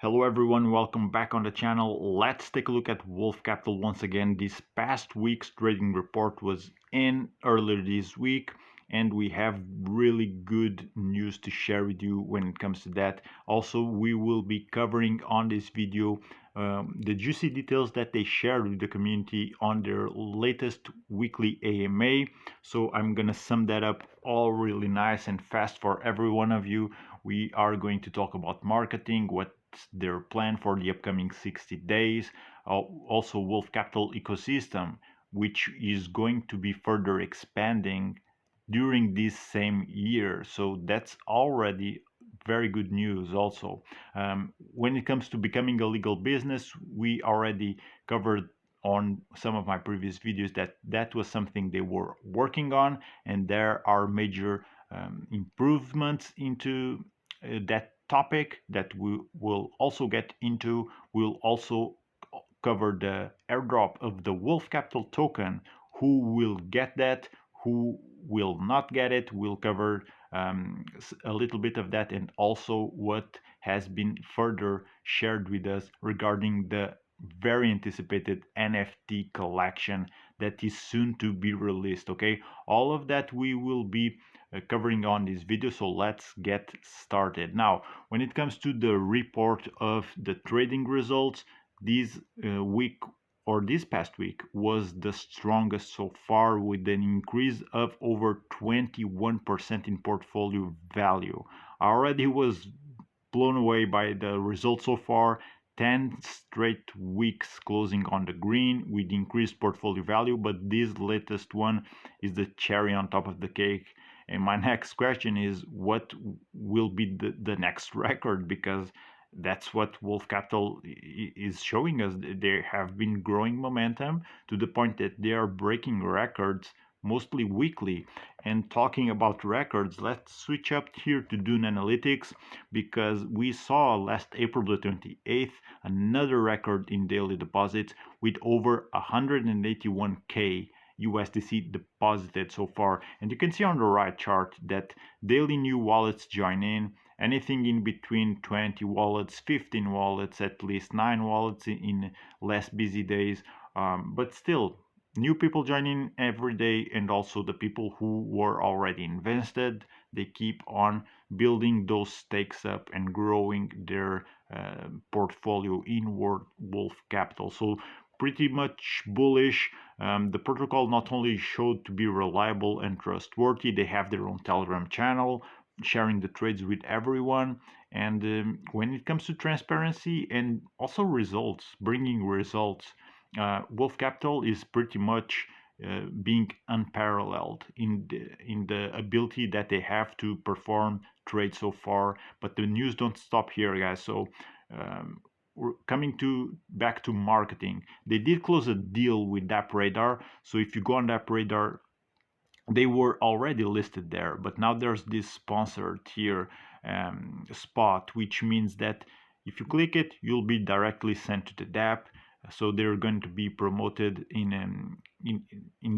Hello everyone, welcome back on the channel. Let's take a look at Wolf Capital once again. This past week's trading report was in earlier this week, and we have really good news to share with you when it comes to that. Also, we will be covering on this video the juicy details that they shared with the community on their latest weekly AMA. So I'm gonna sum that up all really nice and fast for every one of you. We are going to talk about marketing, what their plan for the upcoming 60 days. Also, Wolf Capital ecosystem, which is going to be further expanding during this same year. So that's already very good news also. When it comes to becoming a legal business, we already covered on some of my previous videos that was something they were working on, and there are major improvements into that topic that we will also get into. We'll also cover the airdrop of the Wolf Capital token, who will get that, who will not get it. We'll cover a little bit of that, and also what has been further shared with us regarding the very anticipated NFT collection that is soon to be released. Okay, all of that we will be covering on this video, so let's get started. Now, when it comes to the report of the trading results, this week or this past week was the strongest so far, with an increase of over 21% in portfolio value. I already was blown away by the results so far. 10 straight weeks closing on the green with increased portfolio value, but this latest one is the cherry on top of the cake. And my next question is, what will be the next record? Because that's what Wolf Capital is showing us. They have been growing momentum to the point that they are breaking records mostly weekly. And talking about records, let's switch up here to Dune Analytics, because we saw last April the 28th another record in daily deposits with over 181k USDC deposited so far. And you can see on the right chart that daily new wallets join in, anything in between 20 wallets, 15 wallets, at least 9 wallets in less busy days. But still, new people join in every day, and also the people who were already invested, they keep on building those stakes up and growing their portfolio in Wolf Capital. So pretty much bullish. The protocol not only showed to be reliable and trustworthy, they have their own Telegram channel sharing the trades with everyone. And when it comes to transparency and also results, bringing results, Wolf Capital is pretty much being unparalleled in the ability that they have to perform trades so far. But the news don't stop here, guys. So we're coming to back to marketing. They did close a deal with DappRadar. So if you go on DappRadar, they were already listed there, but now there's this sponsored tier spot, which means that if you click it, you'll be directly sent to the DApp. So they're going to be promoted in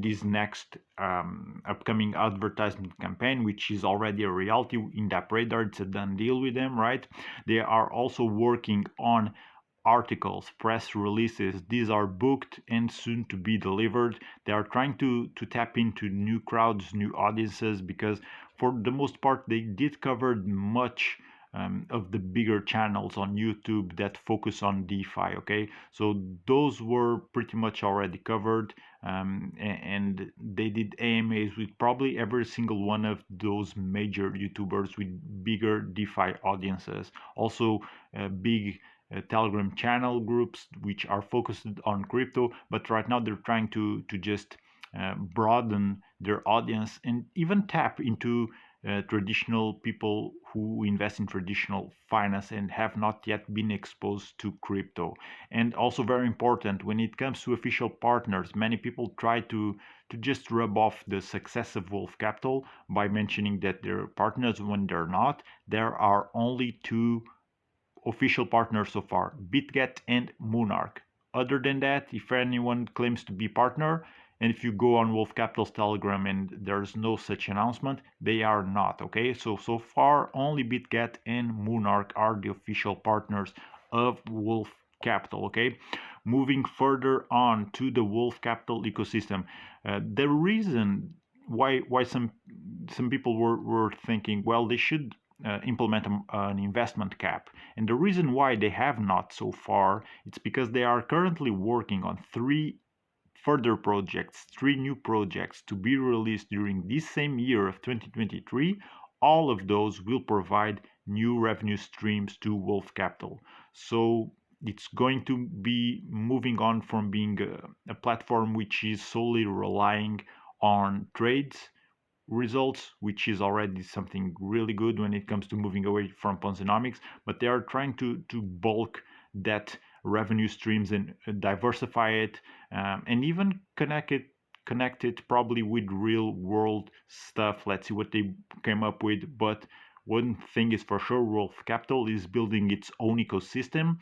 this next upcoming advertisement campaign, which is already a reality in DappRadar. It's a done deal with them, right? They are also working on articles, press releases. These are booked and soon to be delivered. They are trying to tap into new crowds, new audiences, because for the most part they did cover much of the bigger channels on YouTube that focus on DeFi. Okay, so those were pretty much already covered, and they did AMAs with probably every single one of those major YouTubers with bigger DeFi audiences. Also, big Telegram channel groups which are focused on crypto, but right now they're trying to just broaden their audience and even tap into traditional people who invest in traditional finance and have not yet been exposed to crypto. And also very important, when it comes to official partners, many people try to just rub off the success of Wolf Capital by mentioning that they're partners when they're not. There are only two official partners so far, BitGet and Monarch. Other than that, if anyone claims to be partner, and if you go on Wolf Capital's Telegram and there's no such announcement, they are not. Okay, so far only BitGet and Monarch are the official partners of Wolf Capital. Okay, moving further on to the Wolf Capital ecosystem, the reason why some people were thinking, well, they should implement an investment cap, and the reason why they have not so far, it's because they are currently working on three new projects to be released during this same year of 2023. All of those will provide new revenue streams to Wolf Capital. So it's going to be moving on from being a platform which is solely relying on trades results, which is already something really good when it comes to moving away from Ponzinomics, but they are trying to bulk that revenue streams and diversify it, and even connect it probably with real world stuff. Let's see what they came up with. But one thing is for sure, Wolf Capital is building its own ecosystem.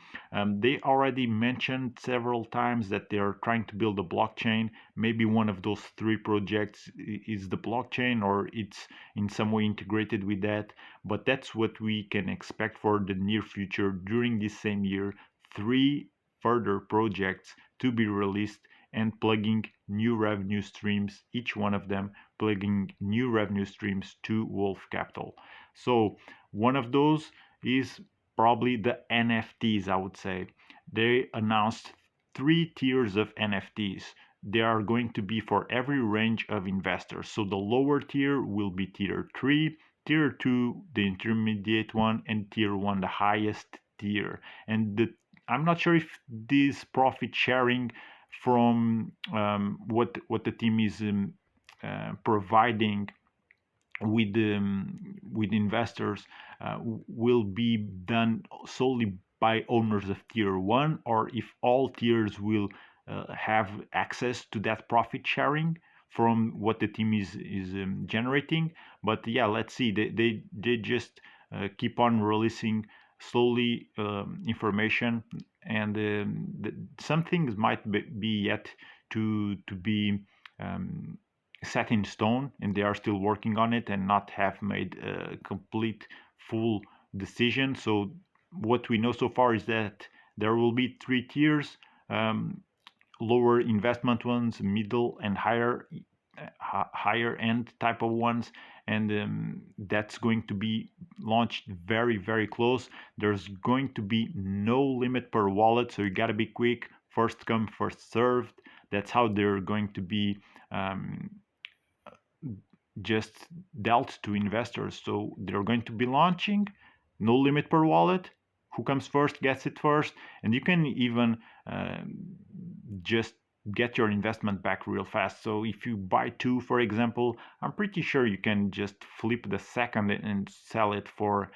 They already mentioned several times that they are trying to build a blockchain. Maybe one of those three projects is the blockchain, or it's in some way integrated with that. But that's what we can expect for the near future during this same year. Three further projects to be released and plugging new revenue streams, each one of them plugging new revenue streams to Wolf Capital. So one of those is probably the NFTs, I would say. They announced three tiers of NFTs. They are going to be for every range of investors. So the lower tier will be tier 3, tier 2, the intermediate one, and tier 1, the highest tier. And I'm not sure if this profit sharing from what the team is providing with investors will be done solely by owners of tier 1, or if all tiers will have access to that profit sharing from what the team is generating. But yeah, let's see, they just keep on releasing slowly information, and some things might be yet to be um, set in stone, and they are still working on it and not have made a complete full decision. So what we know so far is that there will be three tiers: um, lower investment ones, middle, and higher end type of ones. And that's going to be launched very close. There's going to be no limit per wallet, so you got to be quick, first come first served. That's how they're going to be um, just dealt to investors. So they're going to be launching, no limit per wallet. Who comes first gets it first, and you can even just get your investment back real fast. So if you buy two, for example, I'm pretty sure you can just flip the second and sell it for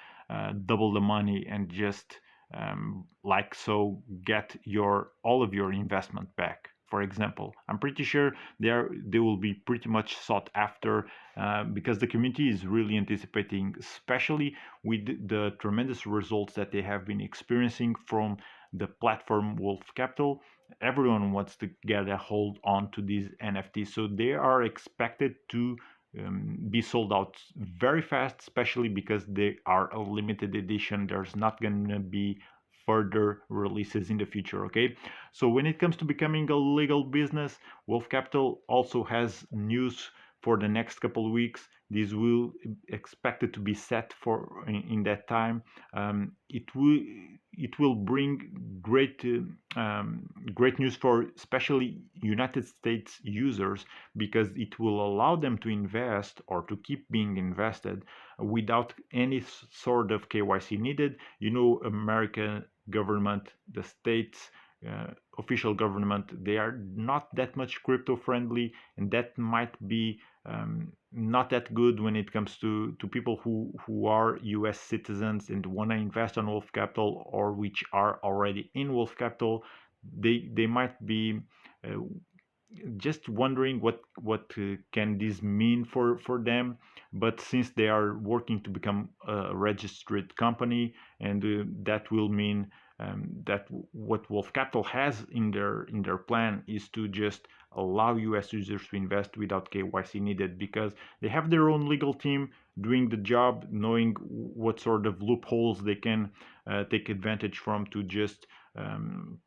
double the money, and just like so get your all of your investment back. For example, I'm pretty sure they will be pretty much sought after, because the community is really anticipating, especially with the tremendous results that they have been experiencing from the platform Wolf Capital. Everyone wants to get a hold on to these NFTs, so they are expected to be sold out very fast, especially because they are a limited edition. There's not going to be further releases in the future. Okay, so when it comes to becoming a legal business, Wolf Capital also has news for the next couple of weeks. This will expected to be set for in that time. It will bring great news for especially United States users, because it will allow them to invest or to keep being invested without any sort of KYC needed. You know, American government, the states official government, they are not that much crypto friendly, and that might be not that good when it comes to people who are US citizens and want to invest on Wolf Capital, or which are already in Wolf Capital. They might be uh, just wondering what can this mean for them. But since they are working to become a registered company, and that will mean that what Wolf Capital has in their plan is to just allow US users to invest without KYC needed, because they have their own legal team doing the job, knowing what sort of loopholes they can take advantage from to um,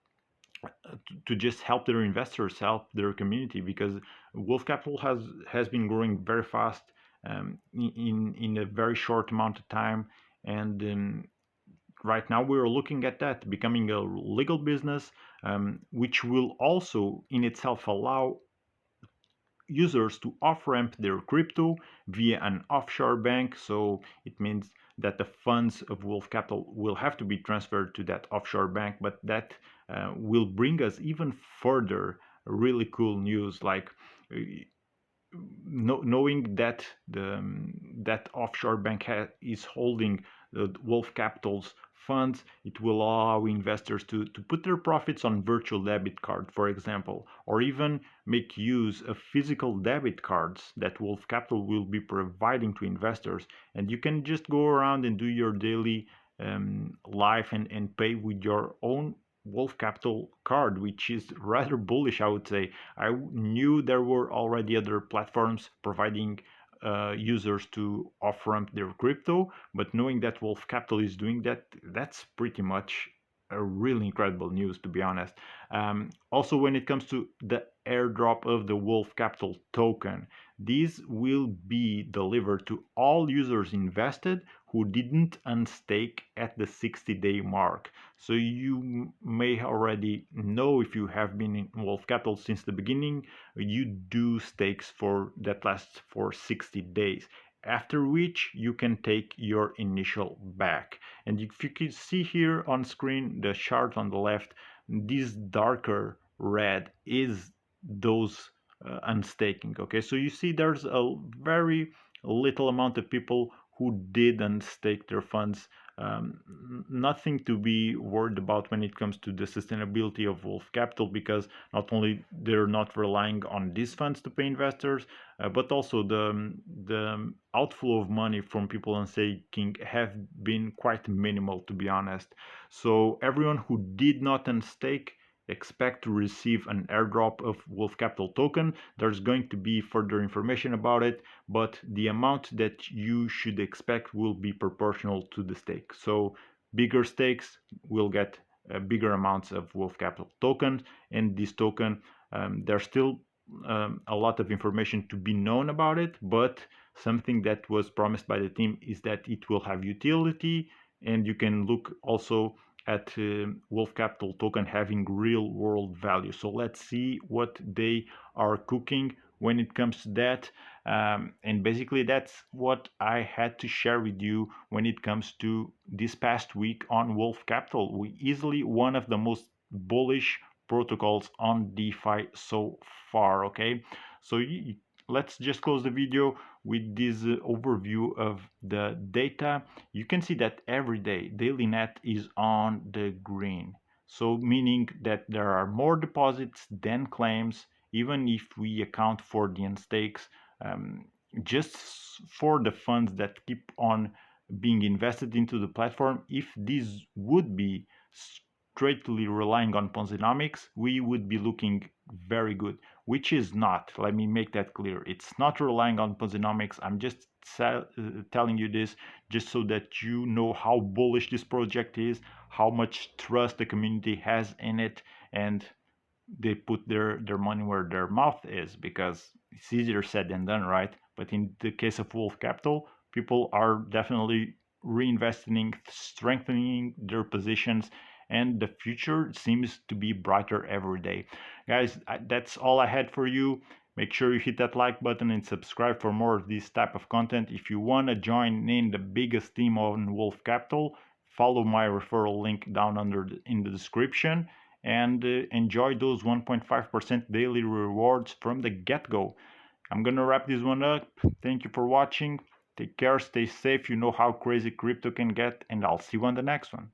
just help their investors, help their community, because Wolf Capital has been growing very fast, in a very short amount of time, and right now we're looking at that becoming a legal business, which will also in itself allow users to off-ramp their crypto via an offshore bank. So it means that the funds of Wolf Capital will have to be transferred to that offshore bank, but that will bring us even further really cool news, like knowing that that offshore bank is holding the Wolf Capital's funds. It will allow investors to put their profits on virtual debit card, for example, or even make use of physical debit cards that Wolf Capital will be providing to investors. And you can just go around and do your daily life and pay with your own Wolf Capital card, which is rather bullish, I would say. I knew there were already other platforms providing users to off-ramp their crypto, but knowing that Wolf Capital is doing that, that's pretty much a really incredible news, to be honest. Also, when it comes to the airdrop of the Wolf Capital token, these will be delivered to all users invested who didn't unstake at the 60-day mark. So you may already know, if you have been in Wolf Capital since the beginning, you do stakes for that lasts for 60 days, after which you can take your initial back. And if you can see here on screen the chart on the left, this darker red is those unstaking. Okay, so you see there's a very little amount of people who did unstake their funds. Nothing to be worried about when it comes to the sustainability of Wolf Capital, because not only they're not relying on these funds to pay investors, but also the outflow of money from people unstaking have been quite minimal, to be honest. So everyone who did not unstake, expect to receive an airdrop of Wolf Capital token. There's going to be further information about it, but the amount that you should expect will be proportional to the stake. So bigger stakes will get bigger amounts of Wolf Capital tokens, and this token, there's still a lot of information to be known about it, but something that was promised by the team is that it will have utility, and you can look also at Wolf Capital token having real world value. So let's see what they are cooking when it comes to that. And basically, that's what I had to share with you when it comes to this past week on Wolf Capital. We easily one of the most bullish protocols on DeFi so far. Okay, so let's just close the video with this overview of the data. You can see that every day daily net is on the green, so meaning that there are more deposits than claims, even if we account for the unstakes, um, just for the funds that keep on being invested into the platform. If these would be straightly relying on Ponzinomics, we would be looking very good, which is not. Let me make that clear. It's not relying on Ponzinomics. I'm just telling you this just so that you know how bullish this project is, how much trust the community has in it, and they put their money where their mouth is, because it's easier said than done, right? But in the case of Wolf Capital, people are definitely reinvesting, strengthening their positions, and the future seems to be brighter every day. Guys, that's all I had for you. Make sure you hit that like button and subscribe for more of this type of content. If you want to join in the biggest team on Wolf Capital, follow my referral link down under in the description, and enjoy those 1.5% daily rewards from the get-go. I'm gonna wrap this one up. Thank you for watching. Take care, stay safe. You know how crazy crypto can get, and I'll see you on the next one.